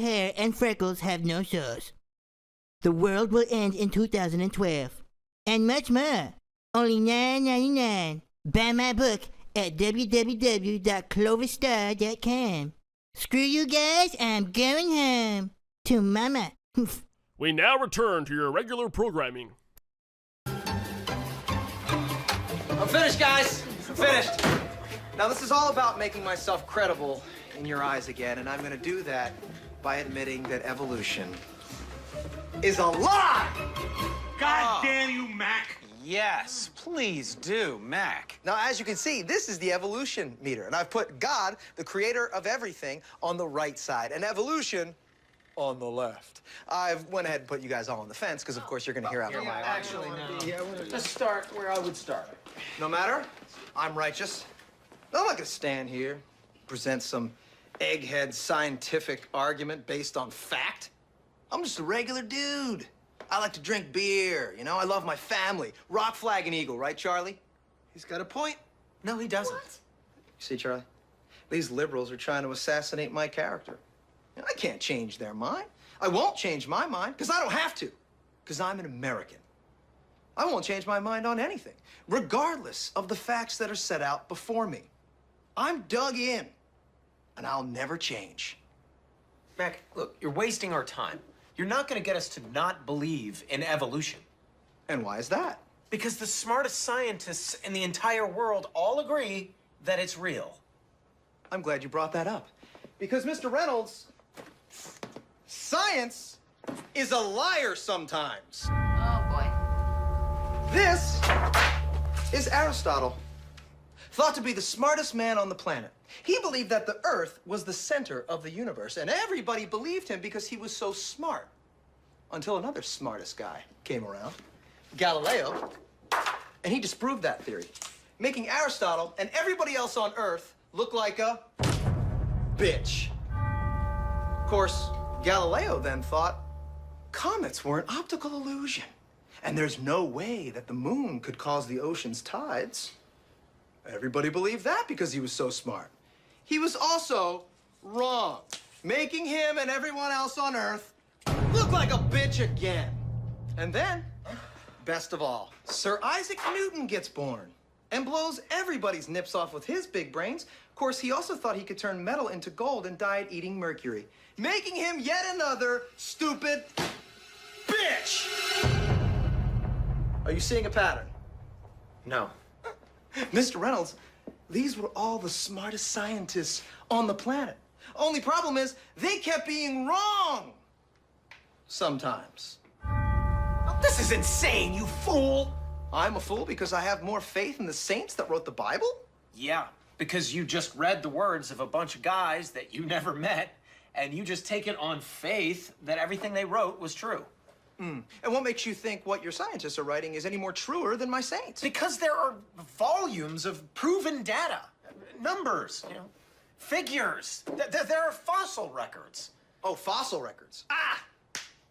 hair and freckles have no source. The world will end in 2012. And much more. Only $9.99. Buy my book at www.cloverstar.com. Screw you guys, I'm going home. To mama. We now return to your regular programming. I'm finished, guys. I'm finished. Now, this is all about making myself credible in your eyes again, and I'm going to do that by admitting that evolution is a lie! God damn you, Mac! Yes, please do, Mac. Now, as you can see, this is the evolution meter, and I've put God, the creator of everything, on the right side, and evolution on the left. I've went ahead and put you guys all on the fence, because, of course, you're going to hear out my Actually, no. Let's start where I would start. No matter, I'm righteous. I'm not going to stand here, present some egghead scientific argument based on fact. I'm just a regular dude. I like to drink beer, you know? I love my family. Rock, flag, and eagle, right, Charlie? He's got a point. No, he doesn't. What? You see, Charlie? These liberals are trying to assassinate my character. And I can't change their mind. I won't change my mind, because I don't have to, because I'm an American. I won't change my mind on anything, regardless of the facts that are set out before me. I'm dug in, and I'll never change. Mac, look, you're wasting our time. You're not going to get us to not believe in evolution. And why is that? Because the smartest scientists in the entire world all agree that it's real. I'm glad you brought that up. Because, Mr. Reynolds, science is a liar sometimes. Oh, boy. This is Aristotle, thought to be the smartest man on the planet. He believed that the Earth was the center of the universe, and everybody believed him because he was so smart. Until another smartest guy came around, Galileo, and he disproved that theory, making Aristotle and everybody else on Earth look like a bitch. Of course, Galileo then thought comets were an optical illusion, and there's no way that the moon could cause the ocean's tides. Everybody believed that because he was so smart. He was also wrong, making him and everyone else on Earth look like a bitch again. And then, best of all, Sir Isaac Newton gets born and blows everybody's nips off with his big brains. Of course, he also thought he could turn metal into gold and died eating mercury, making him yet another stupid bitch. Are you seeing a pattern? No. Mr. Reynolds, these were all the smartest scientists on the planet. Only problem is, they kept being wrong. Sometimes. Oh, this is insane, you fool! I'm a fool because I have more faith in the saints that wrote the Bible? Yeah, because you just read the words of a bunch of guys that you never met, and you just take it on faith that everything they wrote was true. And what makes you think what your scientists are writing is any more truer than my saints? Because there are volumes of proven data, numbers, you know, figures. There are fossil records. Oh, fossil records. Ah!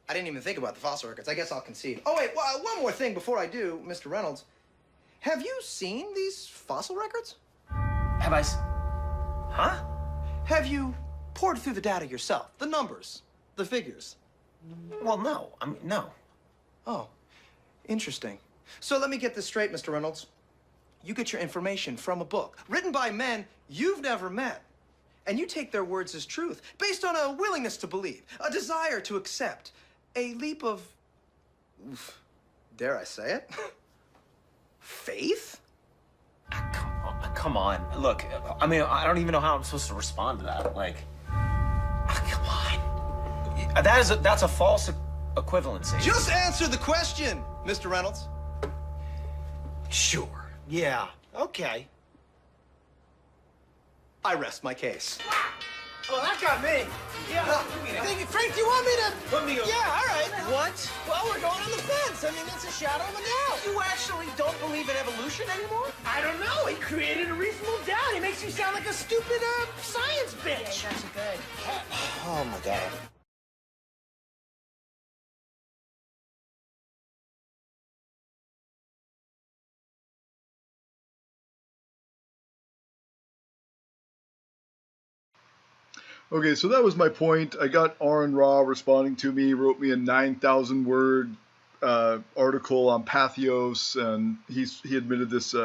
I didn't even think about the fossil records. I guess I'll concede. Oh, wait, one more thing before I do, Mr. Reynolds. Have you seen these fossil records? Have I Huh? Have you poured through the data yourself? The numbers, the figures? Well, no. I mean, no. Oh, interesting. So let me get this straight, Mr. Reynolds. You get your information from a book written by men you've never met, and you take their words as truth based on a willingness to believe, a desire to accept, a leap of, dare I say it, faith? Come on. Look, I mean, I don't even know how I'm supposed to respond to that. Like, come on. That's a false equivalency. Just answer the question, Mr. Reynolds. Sure. Yeah. Okay. I rest my case. Oh, that got me. Yeah. Frank, do you want me to Put me over. Yeah, all right. What? Well, we're going on the fence. I mean, it's a shadow of a doubt. You actually don't believe in evolution anymore? I don't know. He created a reasonable doubt. He makes you sound like a stupid science bitch. Yeah, that's good. Oh, my God. Okay, so that was my point. I got Aaron Ra responding to me, wrote me a 9,000-word article on Pathos, and he admitted this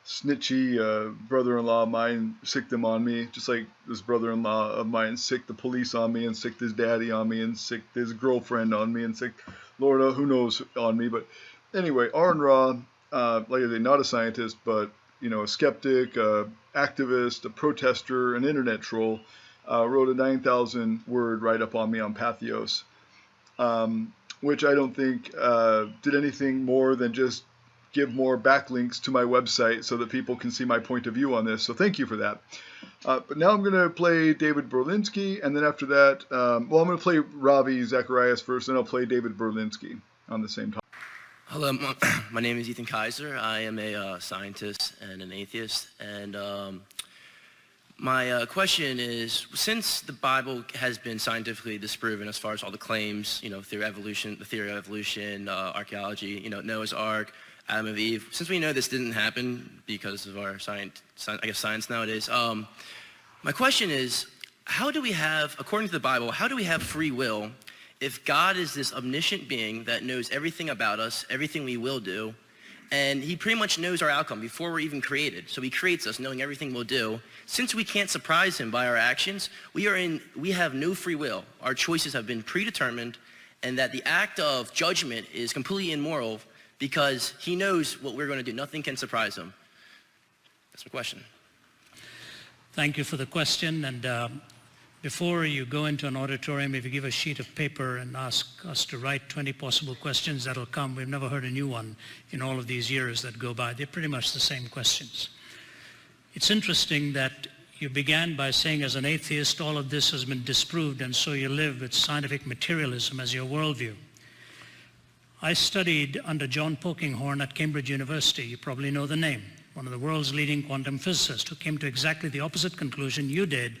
snitchy brother-in-law of mine sicked him on me, just like this brother-in-law of mine sicked the police on me, and sicked his daddy on me, and sicked his girlfriend on me, and sicked Lord who knows on me. But anyway, Aaron Ra, like I say, not a scientist, but a skeptic, activist, a protester, an internet troll, wrote a 9,000-word write-up on me on Pathos, which I don't think did anything more than just give more backlinks to my website so that people can see my point of view on this. So thank you for that. But now I'm going to play David Berlinski, and then after that, I'm going to play Ravi Zacharias first, and I'll play David Berlinski on the same time. Hello, my name is Ethan Kaiser. I am a scientist and an atheist, and my question is, since the Bible has been scientifically disproven as far as all the claims, the theory of evolution, archaeology, Noah's Ark, Adam and Eve, since we know this didn't happen because of our science nowadays, my question is, how do we have, according to the Bible, how do we have free will if God is this omniscient being that knows everything about us, everything we will do, and he pretty much knows our outcome before we're even created. So he creates us knowing everything we'll do. Since we can't surprise him by our actions, we have no free will. Our choices have been predetermined, and that the act of judgment is completely immoral because he knows what we're going to do. Nothing can surprise him. That's my question. Thank you for the question. And before you go into an auditorium, if you give a sheet of paper and ask us to write 20 possible questions, that'll come. We've never heard a new one in all of these years that go by. They're pretty much the same questions. It's interesting that you began by saying, as an atheist, all of this has been disproved, and so you live with scientific materialism as your worldview. I studied under John Polkinghorne at Cambridge University. You probably know the name. One of the world's leading quantum physicists who came to exactly the opposite conclusion you did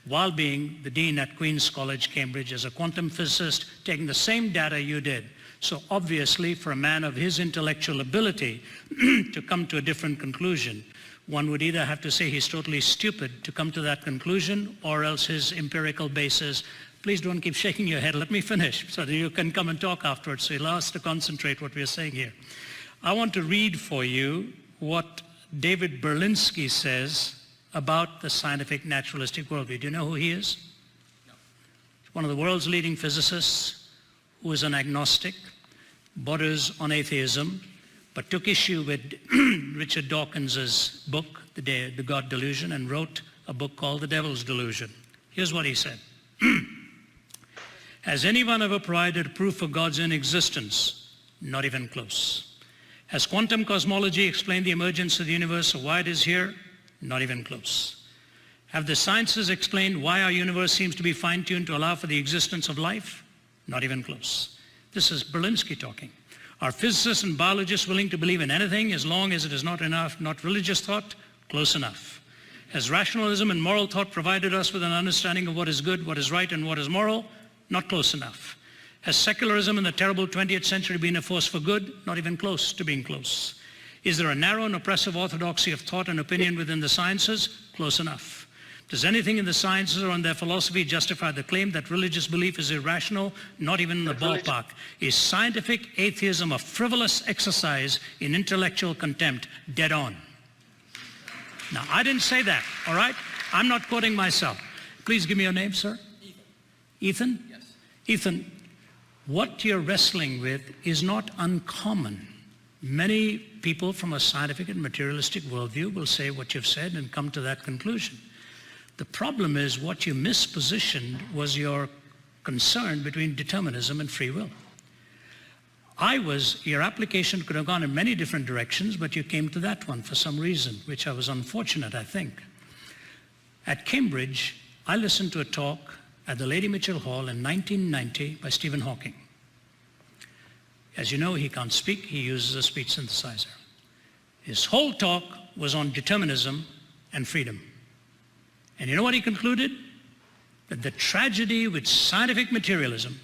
while being the dean at Queen's College, Cambridge, as a quantum physicist, taking the same data you did. So obviously, for a man of his intellectual ability to come to a different conclusion, one would either have to say he's totally stupid to come to that conclusion, or else his empirical basis. Please don't keep shaking your head. Let me finish so that you can come and talk afterwards. So you'll allow us to concentrate what we're saying here. I want to read for you what David Berlinsky says about the scientific naturalistic worldview. Do you know who he is? No. One of the world's leading physicists who is an agnostic, borders on atheism, but took issue with Richard Dawkins's book, The God Delusion, and wrote a book called The Devil's Delusion. Here's what he said. Has anyone ever provided proof for God's inexistence? Not even close. Has quantum cosmology explained the emergence of the universe or why it is here? Not even close. Have the sciences explained why our universe seems to be fine-tuned to allow for the existence of life? Not even close. This is Berlinski talking. Are physicists and biologists willing to believe in anything as long as it is not religious thought? Close enough. Has rationalism and moral thought provided us with an understanding of what is good, what is right, and what is moral? Not close enough. Has secularism in the terrible 20th century been a force for good? Not even close to being close. Is there a narrow and oppressive orthodoxy of thought and opinion within the sciences? Close enough. Does anything in the sciences or in their philosophy justify the claim that religious belief is irrational? Not even in the ballpark. Is scientific atheism a frivolous exercise in intellectual contempt? Dead on. Now, I didn't say that, all right? I'm not quoting myself. Please give me your name, sir. Ethan? Ethan? Yes. Ethan, what you're wrestling with is not uncommon. Many people from a scientific and materialistic worldview will say what you've said and come to that conclusion. The problem is what you mispositioned was your concern between determinism and free will. Your application could have gone in many different directions, but you came to that one for some reason, which I was unfortunate, I think. At Cambridge, I listened to a talk at the Lady Mitchell Hall in 1990 by Stephen Hawking. As you know, he can't speak, he uses a speech synthesizer. His whole talk was on determinism and freedom. And you know what he concluded? That the tragedy with scientific materialism,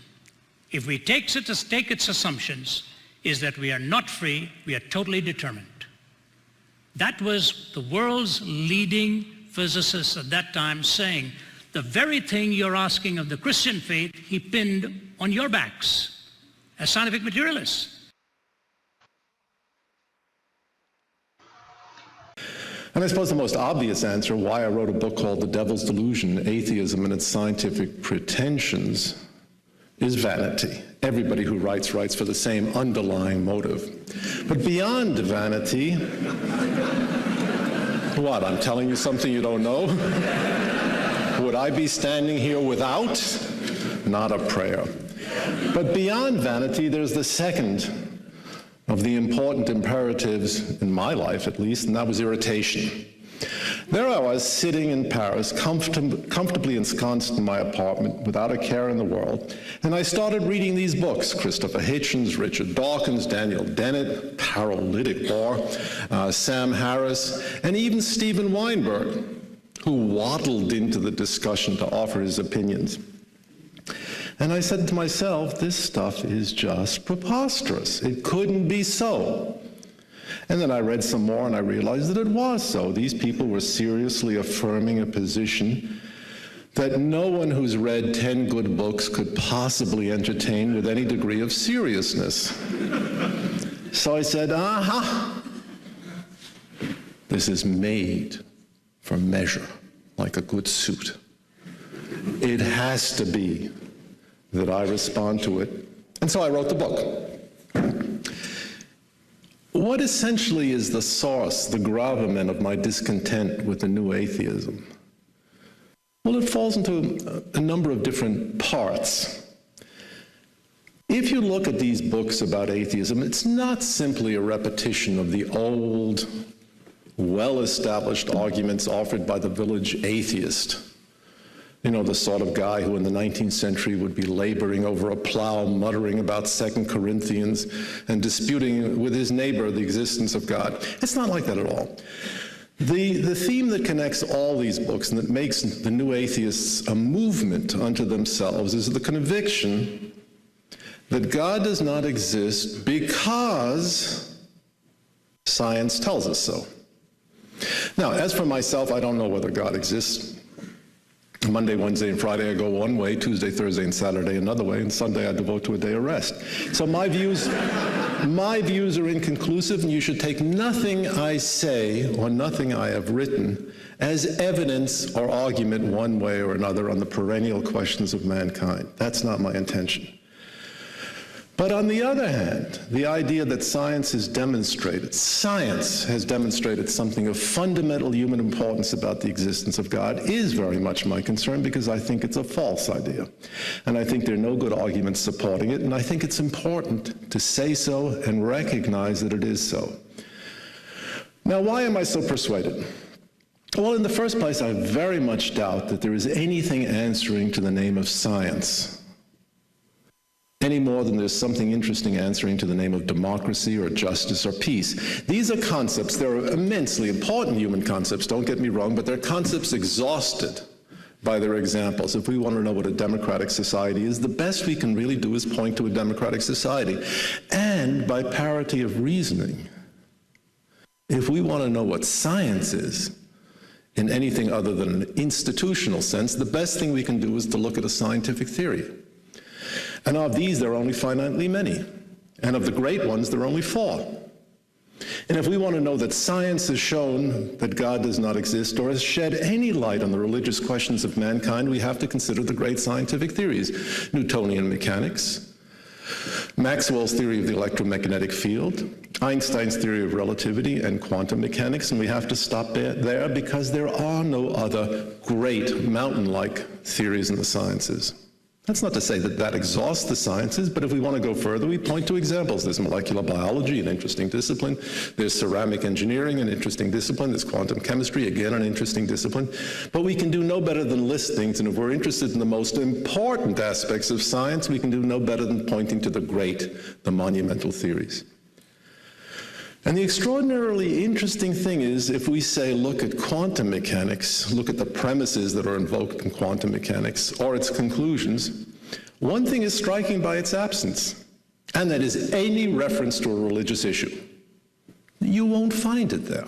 if we take its assumptions, is that we are not free, we are totally determined. That was the world's leading physicist at that time saying The very thing you're asking of the Christian faith, he pinned on your backs as scientific materialists. And I suppose the most obvious answer why I wrote a book called The Devil's Delusion, Atheism and Its Scientific Pretensions, is vanity. Everybody who writes for the same underlying motive. But beyond vanity, what, I'm telling you something you don't know? Would I be standing here without? Not a prayer. But beyond vanity, there's the second of the important imperatives in my life, at least, and that was irritation. There I was, sitting in Paris, comfortably ensconced in my apartment, without a care in the world, and I started reading these books: Christopher Hitchens, Richard Dawkins, Daniel Dennett, Paralytic Bore, Sam Harris, and even Stephen Weinberg, who waddled into the discussion to offer his opinions. And I said to myself, this stuff is just preposterous. It couldn't be so. And then I read some more and I realized that it was so. These people were seriously affirming a position that no one who's read 10 good books could possibly entertain with any degree of seriousness. So I said, aha, this is made for measure, like a good suit. It has to be that I respond to it. And so I wrote the book. What essentially is the source, the gravamen of my discontent with the new atheism? Well, it falls into a number of different parts. If you look at these books about atheism, it's not simply a repetition of the old, well-established arguments offered by the village atheist. You know, the sort of guy who in the 19th century would be laboring over a plow, muttering about 2 Corinthians and disputing with his neighbor the existence of God. It's not like that at all. The theme that connects all these books and that makes the new atheists a movement unto themselves is the conviction that God does not exist because science tells us so. Now, as for myself, I don't know whether God exists. Monday, Wednesday, and Friday I go one way, Tuesday, Thursday, and Saturday another way, and Sunday I devote to a day of rest. So my views are inconclusive, and you should take nothing I say or nothing I have written as evidence or argument one way or another on the perennial questions of mankind. That's not my intention. But on the other hand, the idea that science has demonstrated something of fundamental human importance about the existence of God is very much my concern, because I think it's a false idea. And I think there are no good arguments supporting it, and I think it's important to say so and recognize that it is so. Now, why am I so persuaded? Well, in the first place, I very much doubt that there is anything answering to the name of science, any more than there's something interesting answering to the name of democracy or justice or peace. These are concepts, they're immensely important human concepts, don't get me wrong, but they're concepts exhausted by their examples. If we want to know what a democratic society is, the best we can really do is point to a democratic society. And by parity of reasoning, if we want to know what science is, in anything other than an institutional sense, the best thing we can do is to look at a scientific theory. And of these, there are only finitely many. And of the great ones, there are only 4. And if we want to know that science has shown that God does not exist or has shed any light on the religious questions of mankind, we have to consider the great scientific theories: Newtonian mechanics, Maxwell's theory of the electromagnetic field, Einstein's theory of relativity, and quantum mechanics. And we have to stop there because there are no other great mountain-like theories in the sciences. That's not to say that that exhausts the sciences, but if we want to go further, we point to examples. There's molecular biology, an interesting discipline. There's ceramic engineering, an interesting discipline. There's quantum chemistry, again, an interesting discipline. But we can do no better than list things, and if we're interested in the most important aspects of science, we can do no better than pointing to the great, the monumental theories. And the extraordinarily interesting thing is, if we say, look at quantum mechanics, look at the premises that are invoked in quantum mechanics, or its conclusions, one thing is striking by its absence, and that is any reference to a religious issue. You won't find it there.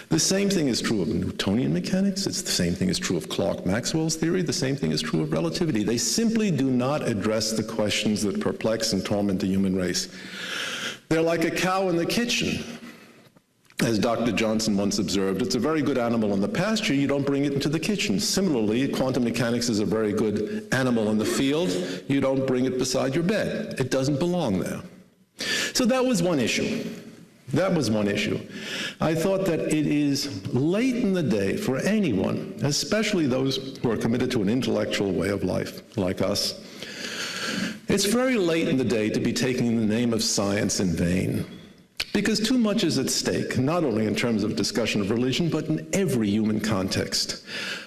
The same thing is true of Newtonian mechanics. It's the same thing is true of Clerk-Maxwell's theory. The same thing is true of relativity. They simply do not address the questions that perplex and torment the human race. They're like a cow in the kitchen. As Dr. Johnson once observed, it's a very good animal in the pasture, you don't bring it into the kitchen. Similarly, quantum mechanics is a very good animal in the field, you don't bring it beside your bed. It doesn't belong there. So that was one issue. That was one issue. I thought that it is late in the day for anyone, especially those who are committed to an intellectual way of life, like us. It's very late in the day to be taking the name of science in vain, because too much is at stake, not only in terms of discussion of religion, but in every human context.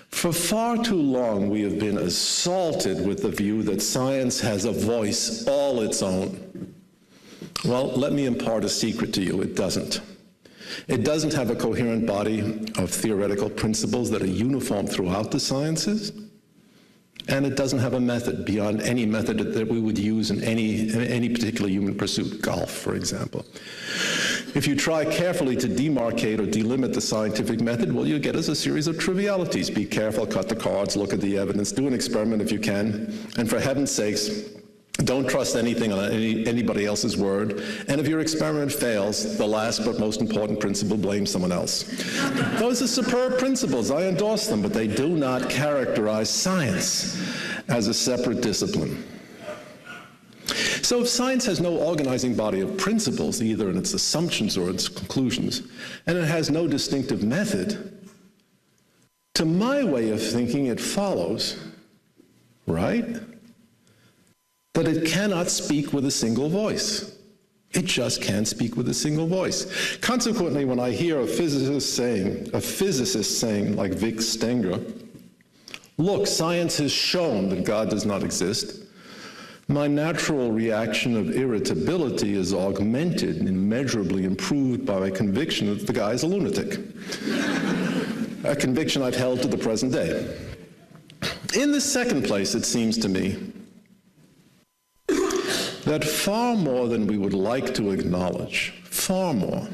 For far too long, we have been assaulted with the view that science has a voice all its own. Well, let me impart a secret to you. It doesn't. It doesn't have a coherent body of theoretical principles that are uniform throughout the sciences, and it doesn't have a method beyond any method that we would use in any particular human pursuit, golf, for example. If you try carefully to demarcate or delimit the scientific method, what you get is a series of trivialities. Be careful, cut the cards, look at the evidence, do an experiment if you can, and for heaven's sakes, don't trust anything on anybody else's word. And if your experiment fails, the last but most important principle, blame someone else. Those are superb principles. I endorse them, but they do not characterize science as a separate discipline. So if science has no organizing body of principles, either in its assumptions or its conclusions, and it has no distinctive method, to my way of thinking, it follows, right, that it cannot speak with a single voice. It just can't speak with a single voice. Consequently, when I hear a physicist saying, like Vic Stenger, look, science has shown that God does not exist, my natural reaction of irritability is augmented and immeasurably improved by my conviction that the guy is a lunatic. A conviction I've held to the present day. In the second place, it seems to me that far more than we would like to acknowledge, far more,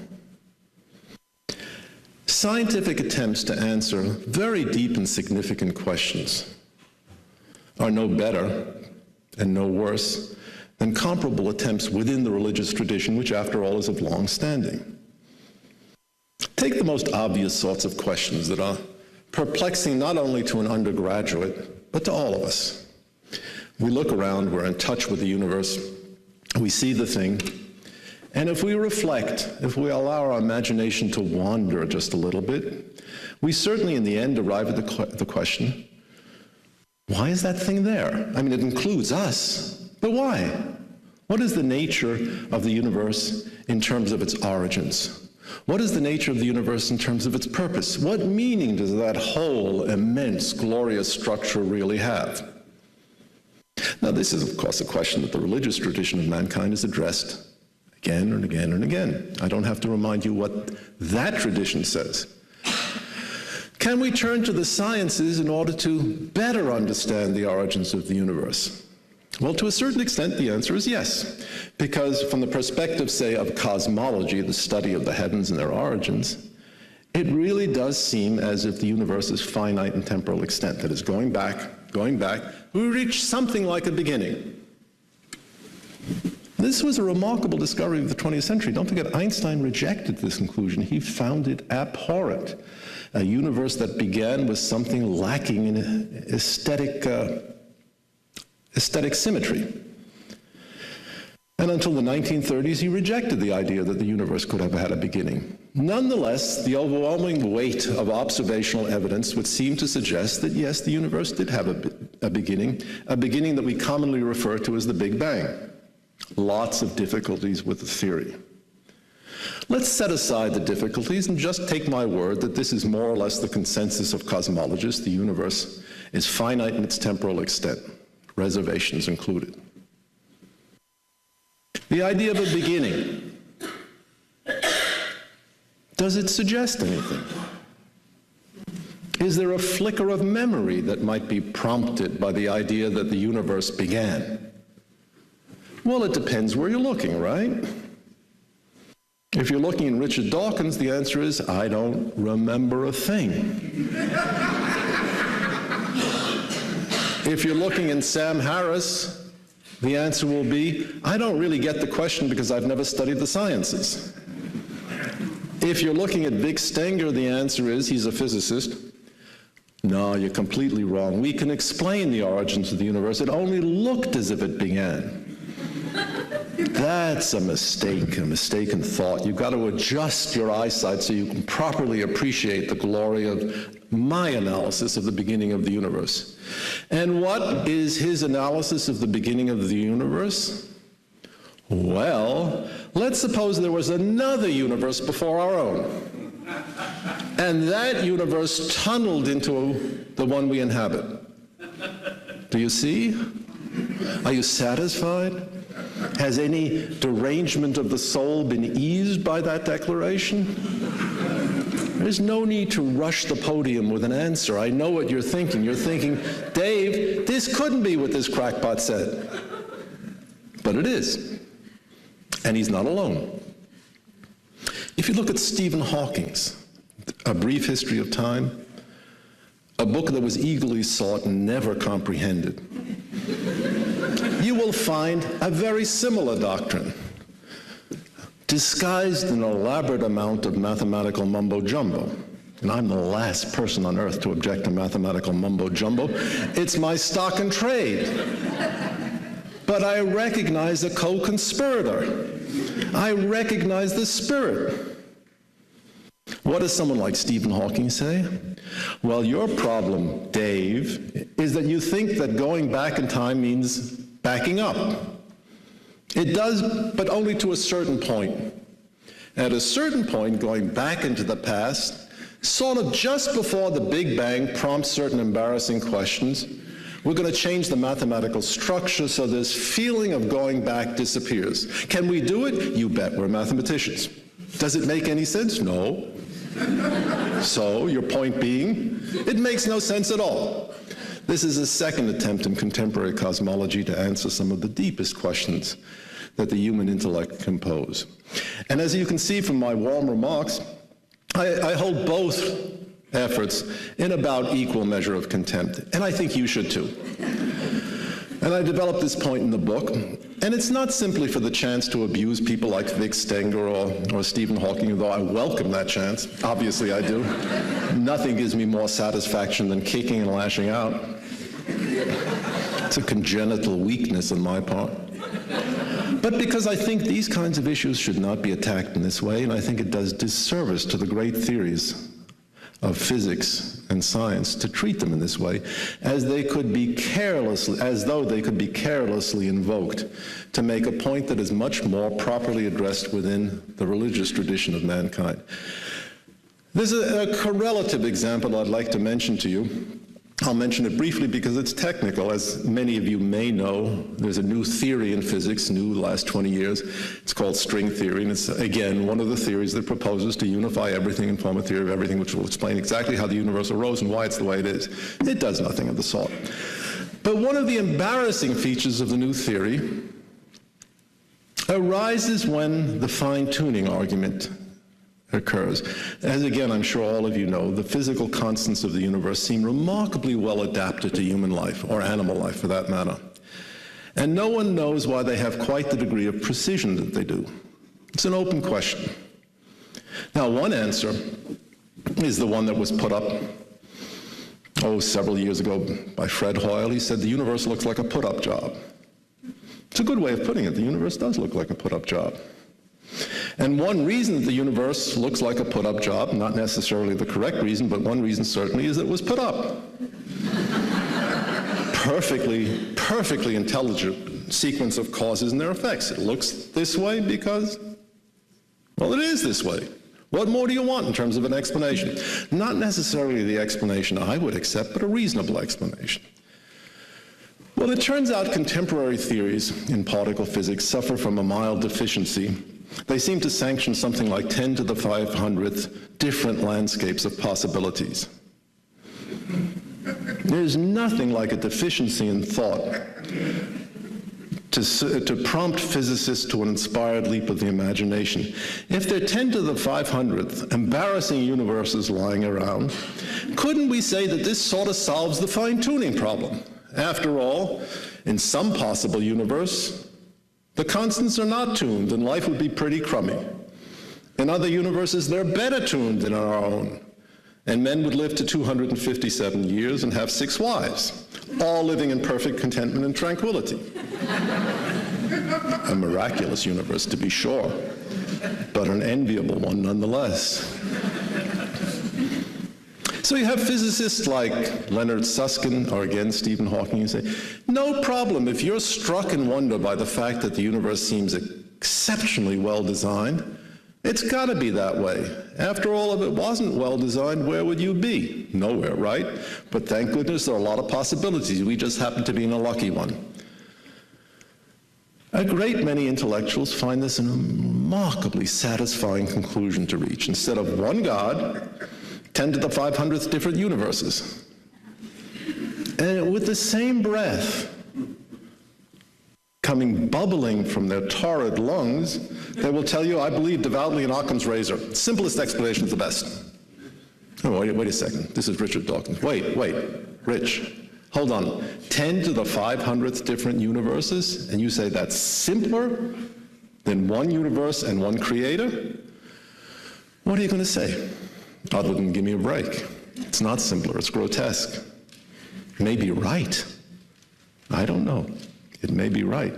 scientific attempts to answer very deep and significant questions are no better and no worse than comparable attempts within the religious tradition, which after all is of long standing. Take the most obvious sorts of questions that are perplexing not only to an undergraduate, but to all of us. We look around, we're in touch with the universe, we see the thing, and if we reflect, if we allow our imagination to wander just a little bit, we certainly in the end arrive at the question, why is that thing there? I mean, it includes us, but why? What is the nature of the universe in terms of its origins? What is the nature of the universe in terms of its purpose? What meaning does that whole, immense, glorious structure really have? Now, this is, of course, a question that the religious tradition of mankind has addressed again and again and again. I don't have to remind you what that tradition says. Can we turn to the sciences in order to better understand the origins of the universe? Well, to a certain extent, the answer is yes, because from the perspective, say, of cosmology, the study of the heavens and their origins, it really does seem as if the universe is finite in temporal extent, that is, going back, we reach something like a beginning. This was a remarkable discovery of the 20th century. Don't forget, Einstein rejected this conclusion. He found it abhorrent. A universe that began with something lacking in aesthetic symmetry. And until the 1930s, he rejected the idea that the universe could have had a beginning. Nonetheless, the overwhelming weight of observational evidence would seem to suggest that, yes, the universe did have a beginning that we commonly refer to as the Big Bang. Lots of difficulties with the theory. Let's set aside the difficulties and just take my word that this is more or less the consensus of cosmologists. The universe is finite in its temporal extent, reservations included. The idea of a beginning, does it suggest anything? Is there a flicker of memory that might be prompted by the idea that the universe began? Well, it depends where you're looking, right? If you're looking in Richard Dawkins, the answer is, I don't remember a thing. If you're looking in Sam Harris, the answer will be, I don't really get the question because I've never studied the sciences. If you're looking at Vic Stenger, the answer is, he's a physicist. No, you're completely wrong. We can explain the origins of the universe. It only looked as if it began. That's a mistaken thought. You've got to adjust your eyesight so you can properly appreciate the glory of my analysis of the beginning of the universe. And what is his analysis of the beginning of the universe? Well, let's suppose there was another universe before our own, and that universe tunneled into the one we inhabit. Do you see? Are you satisfied? Has any derangement of the soul been eased by that declaration? There's no need to rush the podium with an answer. I know what you're thinking. You're thinking, Dave, this couldn't be what this crackpot said. But it is. And he's not alone. If you look at Stephen Hawking's A Brief History of Time, a book that was eagerly sought and never comprehended, you will find a very similar doctrine, disguised in an elaborate amount of mathematical mumbo-jumbo. And I'm the last person on earth to object to mathematical mumbo-jumbo. It's my stock and trade. But I recognize a co-conspirator. I recognize the spirit. What does someone like Stephen Hawking say? Well, your problem, Dave, is that you think that going back in time means backing up. It does, but only to a certain point. At a certain point, going back into the past, sort of just before the Big Bang prompts certain embarrassing questions, we're going to change the mathematical structure so this feeling of going back disappears. Can we do it? You bet. We're mathematicians. Does it make any sense? No. So, your point being, it makes no sense at all. This is a second attempt in contemporary cosmology to answer some of the deepest questions that the human intellect can pose. And as you can see from my warm remarks, I hold both efforts in about equal measure of contempt, and I think you should too. And I developed this point in the book, and it's not simply for the chance to abuse people like Vic Stenger or Stephen Hawking, although I welcome that chance. Obviously I do. Nothing gives me more satisfaction than kicking and lashing out. It's a congenital weakness on my part. But because I think these kinds of issues should not be attacked in this way, and I think it does disservice to the great theories of physics and science to treat them in this way, as though they could be carelessly invoked to make a point that is much more properly addressed within the religious tradition of mankind. There's a correlative example I'd like to mention to you. I'll mention it briefly because it's technical. As many of you may know, there's a new theory in physics, new the last 20 years. It's called string theory, and it's, again, one of the theories that proposes to unify everything and form a theory of everything, which will explain exactly how the universe arose and why it's the way it is. It does nothing of the sort. But one of the embarrassing features of the new theory arises when the fine-tuning argument occurs. As again, I'm sure all of you know, the physical constants of the universe seem remarkably well adapted to human life, or animal life for that matter. And no one knows why they have quite the degree of precision that they do. It's an open question. Now, one answer is the one that was put up, several years ago by Fred Hoyle. He said the universe looks like a put-up job. It's a good way of putting it. The universe does look like a put-up job. And one reason that the universe looks like a put-up job, not necessarily the correct reason, but one reason certainly, is that it was put up. Perfectly intelligent sequence of causes and their effects. It looks this way because, well, it is this way. What more do you want in terms of an explanation? Not necessarily the explanation I would accept, but a reasonable explanation. Well, it turns out contemporary theories in particle physics suffer from a mild deficiency. They seem to sanction something like 10 to the 500th different landscapes of possibilities. There's nothing like a deficiency in thought to prompt physicists to an inspired leap of the imagination. If there are 10 to the 500th embarrassing universes lying around, couldn't we say that this sort of solves the fine-tuning problem? After all, in some possible universe, the constants are not tuned and life would be pretty crummy. In other universes, they're better tuned than our own, and men would live to 257 years and have 6 wives, all living in perfect contentment and tranquility. A miraculous universe, to be sure, but an enviable one nonetheless. So you have physicists like Leonard Susskind, or again Stephen Hawking, who say, no problem if you're struck in wonder by the fact that the universe seems exceptionally well designed. It's got to be that way. After all, if it wasn't well designed, where would you be? Nowhere, right? But thank goodness there are a lot of possibilities. We just happen to be in a lucky one. A great many intellectuals find this a remarkably satisfying conclusion to reach. Instead of one God, 10 to the 500th different universes. And with the same breath coming bubbling from their torrid lungs, they will tell you, I believe devoutly in Occam's razor. Simplest explanation is the best. Oh, wait a second. This is Richard Dawkins. Wait, Rich. Hold on. 10 to the 500th different universes, and you say that's simpler than one universe and one creator? What are you going to say? Other than give me a break. It's not simpler, it's grotesque. It may be right. I don't know. It may be right.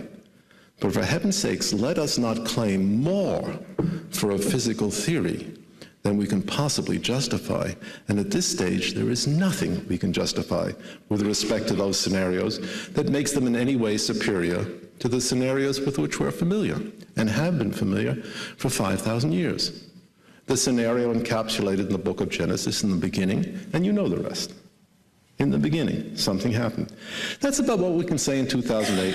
But for heaven's sakes, let us not claim more for a physical theory than we can possibly justify. And at this stage, there is nothing we can justify with respect to those scenarios that makes them in any way superior to the scenarios with which we're familiar and have been familiar for 5,000 years. The scenario encapsulated in the book of Genesis in the beginning, and you know the rest. In the beginning, something happened. That's about what we can say in 2008.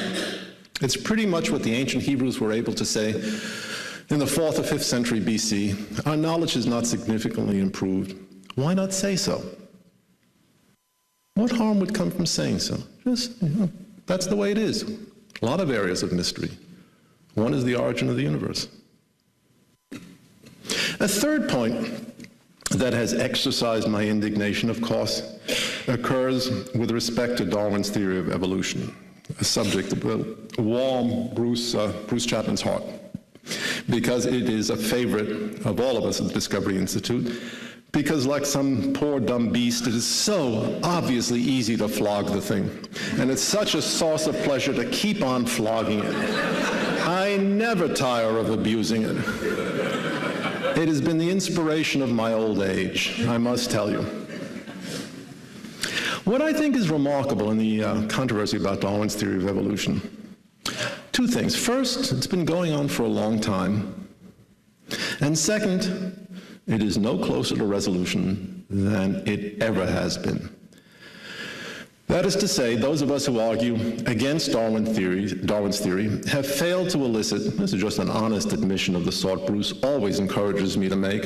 It's pretty much what the ancient Hebrews were able to say in the 4th or 5th century BC. Our knowledge is not significantly improved. Why not say so? What harm would come from saying so? Just, that's the way it is. A lot of areas of mystery. One is the origin of the universe. A third point that has exercised my indignation, of course, occurs with respect to Darwin's theory of evolution, a subject that will warm Bruce Chapman's heart, because it is a favorite of all of us at the Discovery Institute, because like some poor dumb beast, it is so obviously easy to flog the thing, and it's such a source of pleasure to keep on flogging it. I never tire of abusing it. It has been the inspiration of my old age, I must tell you. What I think is remarkable in the controversy about Darwin's theory of evolution, two things. First, it's been going on for a long time. And second, it is no closer to resolution than it ever has been. That is to say, those of us who argue against Darwin's theory have failed to elicit, this is just an honest admission of the sort Bruce always encourages me to make,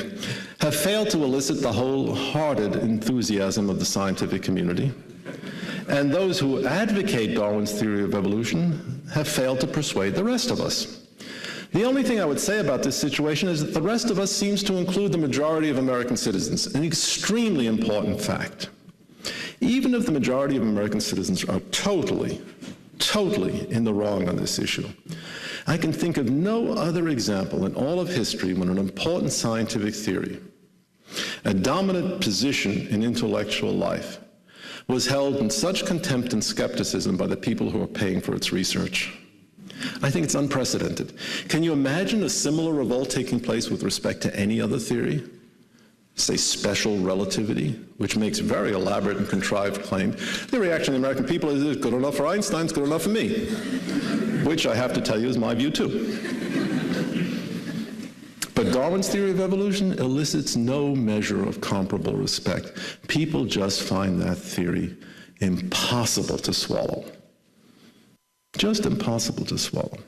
have failed to elicit the wholehearted enthusiasm of the scientific community. And those who advocate Darwin's theory of evolution have failed to persuade the rest of us. The only thing I would say about this situation is that the rest of us seems to include the majority of American citizens, an extremely important fact. Even if the majority of American citizens are totally in the wrong on this issue, I can think of no other example in all of history when an important scientific theory, a dominant position in intellectual life, was held in such contempt and skepticism by the people who are paying for its research. I think it's unprecedented. Can you imagine a similar revolt taking place with respect to any other theory? Say special relativity, which makes very elaborate and contrived claim. The reaction of the American people is good enough for Einstein, it's good enough for me, which I have to tell you is my view too. But Darwin's theory of evolution elicits no measure of comparable respect. People just find that theory impossible to swallow. Just impossible to swallow.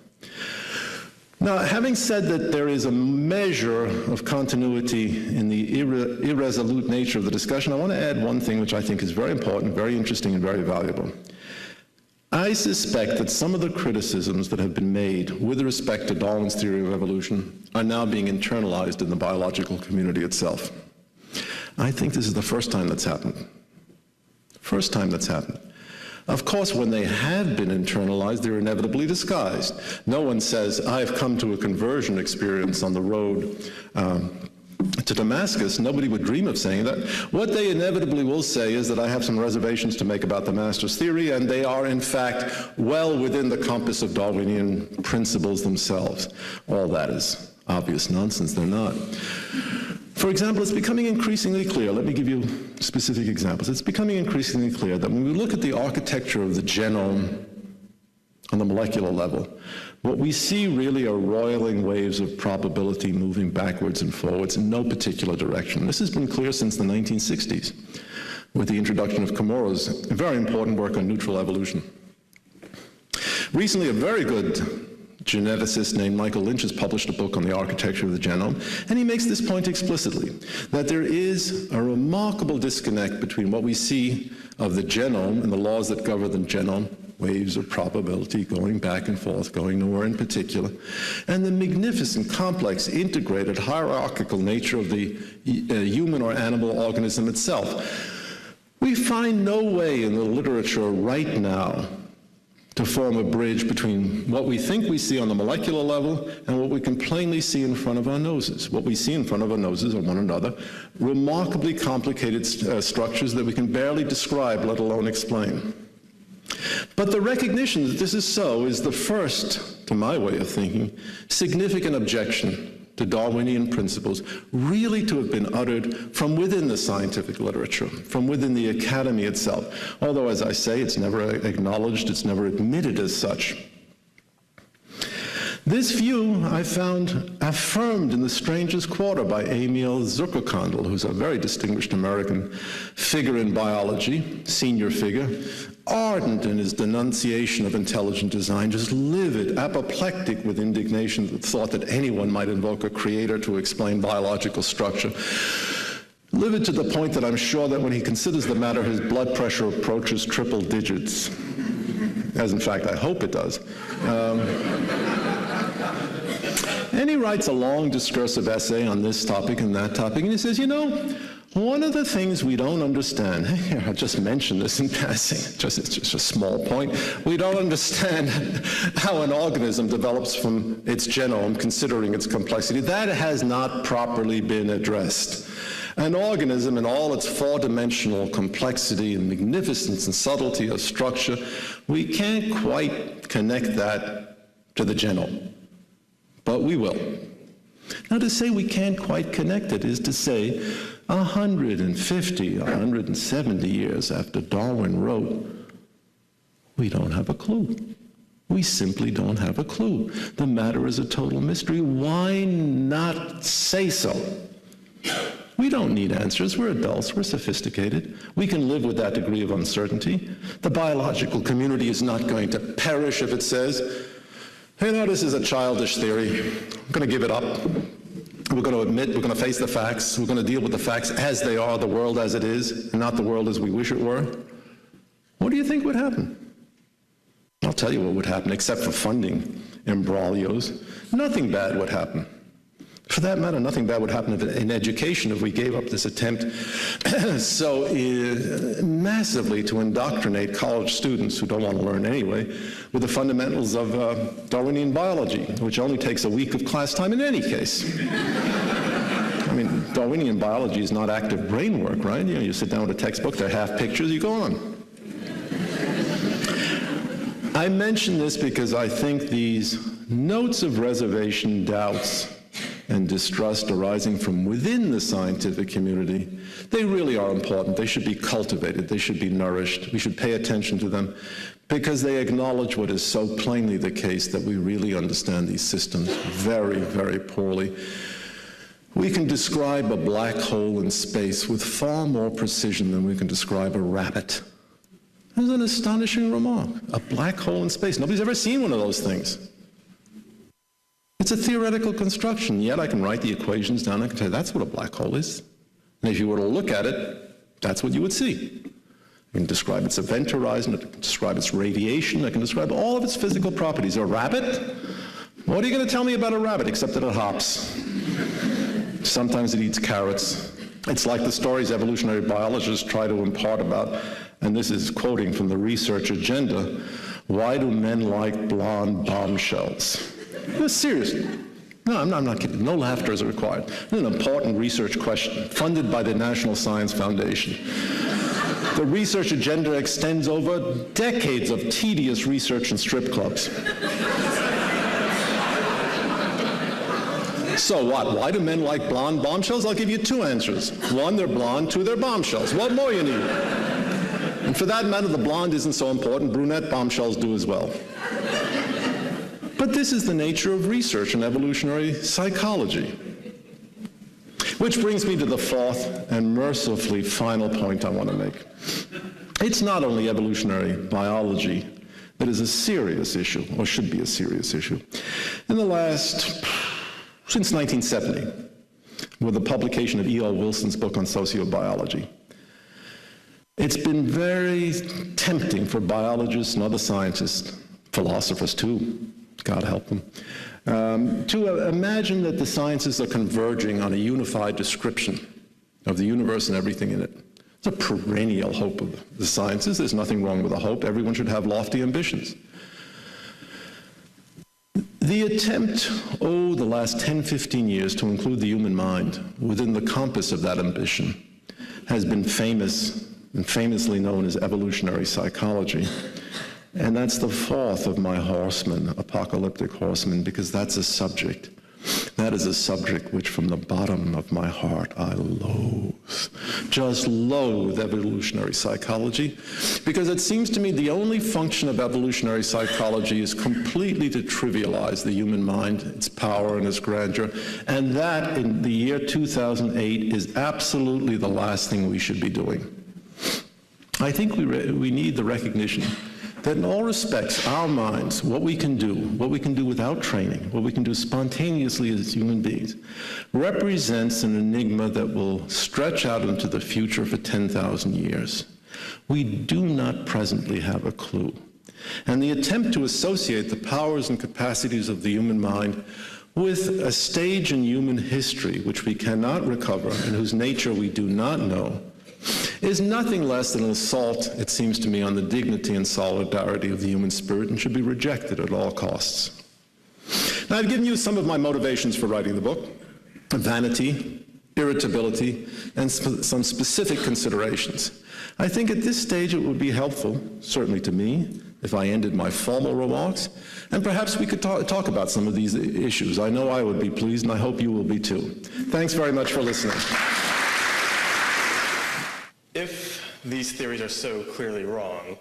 Now, having said that there is a measure of continuity in the irresolute nature of the discussion, I want to add one thing which I think is very important, very interesting, and very valuable. I suspect that some of the criticisms that have been made with respect to Darwin's theory of evolution are now being internalized in the biological community itself. I think this is the first time that's happened. First time that's happened. Of course, when they have been internalized, they're inevitably disguised. No one says, I've come to a conversion experience on the road to Damascus. Nobody would dream of saying that. What they inevitably will say is that I have some reservations to make about the master's theory, and they are, in fact, well within the compass of Darwinian principles themselves. All that is obvious nonsense. They're not. For example, it's becoming increasingly clear, let me give you specific examples. It's becoming increasingly clear that when we look at the architecture of the genome on the molecular level, what we see really are roiling waves of probability moving backwards and forwards in no particular direction. This has been clear since the 1960s with the introduction of Komura's very important work on neutral evolution. Recently, a very good geneticist named Michael Lynch has published a book on the architecture of the genome, and he makes this point explicitly, that there is a remarkable disconnect between what we see of the genome and the laws that govern the genome, waves of probability going back and forth, going nowhere in particular, and the magnificent, complex, integrated, hierarchical nature of the human or animal organism itself. We find no way in the literature right now to form a bridge between what we think we see on the molecular level and what we can plainly see in front of our noses. What we see in front of our noses are one another, remarkably complicated structures that we can barely describe, let alone explain. But the recognition that this is so is the first, to my way of thinking, significant objection to Darwinian principles really to have been uttered from within the scientific literature, from within the academy itself. Although, as I say, it's never acknowledged, it's never admitted as such. This view I found affirmed in The Stranger's Quarter by Emil Zuckerkandl, who's a very distinguished American figure in biology, senior figure, ardent in his denunciation of intelligent design, just livid, apoplectic with indignation at the thought that anyone might invoke a creator to explain biological structure. Livid to the point that I'm sure that when he considers the matter, his blood pressure approaches triple digits, as in fact I hope it does. And he writes a long discursive essay on this topic and that topic, and he says, you know, one of the things we don't understand, here, I just mentioned this in passing, it's just a small point, we don't understand how an organism develops from its genome, considering its complexity. That has not properly been addressed. An organism in all its four-dimensional complexity and magnificence and subtlety of structure, we can't quite connect that to the genome, but we will. Now, to say we can't quite connect it is to say 150, 170 years after Darwin wrote, we don't have a clue. We simply don't have a clue. The matter is a total mystery. Why not say so? We don't need answers. We're adults. We're sophisticated. We can live with that degree of uncertainty. The biological community is not going to perish if it says, hey, no, this is a childish theory. I'm going to give it up. We're going to admit, we're going to face the facts. We're going to deal with the facts as they are, the world as it is, and not the world as we wish it were. What do you think would happen? I'll tell you what would happen, except for funding imbroglios. Nothing bad would happen. For that matter, nothing bad would happen in education if we gave up this attempt so massively to indoctrinate college students who don't want to learn anyway with the fundamentals of Darwinian biology, which only takes a week of class time in any case. I mean, Darwinian biology is not active brain work, right? You know, you sit down with a textbook, they're half pictures, you go on. I mention this because I think these notes of reservation, doubts, and distrust arising from within the scientific community, they really are important. They should be cultivated. They should be nourished. We should pay attention to them because they acknowledge what is so plainly the case, that we really understand these systems very, very poorly. We can describe a black hole in space with far more precision than we can describe a rabbit. That's an astonishing remark. A black hole in space. Nobody's ever seen one of those things. It's a theoretical construction, yet I can write the equations down. I can tell you that's what a black hole is. And if you were to look at it, that's what you would see. I can describe its event horizon, I can describe its radiation, I can describe all of its physical properties. A rabbit? What are you going to tell me about a rabbit except that it hops? Sometimes it eats carrots. It's like the stories evolutionary biologists try to impart about, and this is quoting from the research agenda, why do men like blonde bombshells? Seriously. No, I'm not kidding. No laughter is required. This is an important research question, funded by the National Science Foundation. The research agenda extends over decades of tedious research in strip clubs. So what? Why do men like blonde bombshells? I'll give you two answers. One, they're blonde. Two, they're bombshells. What more you need? And for that matter, the blonde isn't so important. Brunette bombshells do as well. But this is the nature of research in evolutionary psychology. Which brings me to the fourth and mercifully final point I want to make. It's not only evolutionary biology that is a serious issue, or should be a serious issue. Since 1970, with the publication of E.O. Wilson's book on sociobiology, it's been very tempting for biologists and other scientists, philosophers too, God help them, to imagine that the sciences are converging on a unified description of the universe and everything in it. It's a perennial hope of the sciences. There's nothing wrong with a hope. Everyone should have lofty ambitions. The attempt, the last 10, 15 years to include the human mind within the compass of that ambition has been famous and famously known as evolutionary psychology. And that's the fourth of my horsemen, apocalyptic horsemen, because that is a subject which from the bottom of my heart I loathe. Just loathe evolutionary psychology, because it seems to me the only function of evolutionary psychology is completely to trivialize the human mind, its power and its grandeur, and that in the year 2008 is absolutely the last thing we should be doing. I think we need the recognition that in all respects, our minds, what we can do without training, what we can do spontaneously as human beings, represents an enigma that will stretch out into the future for 10,000 years. We do not presently have a clue. And the attempt to associate the powers and capacities of the human mind with a stage in human history which we cannot recover and whose nature we do not know is nothing less than an assault, it seems to me, on the dignity and solidarity of the human spirit and should be rejected at all costs. Now, I've given you some of my motivations for writing the book: vanity, irritability, and some specific considerations. I think at this stage it would be helpful, certainly to me, if I ended my formal remarks, and perhaps we could talk about some of these issues. I know I would be pleased, and I hope you will be too. Thanks very much for listening. If these theories are so clearly wrong,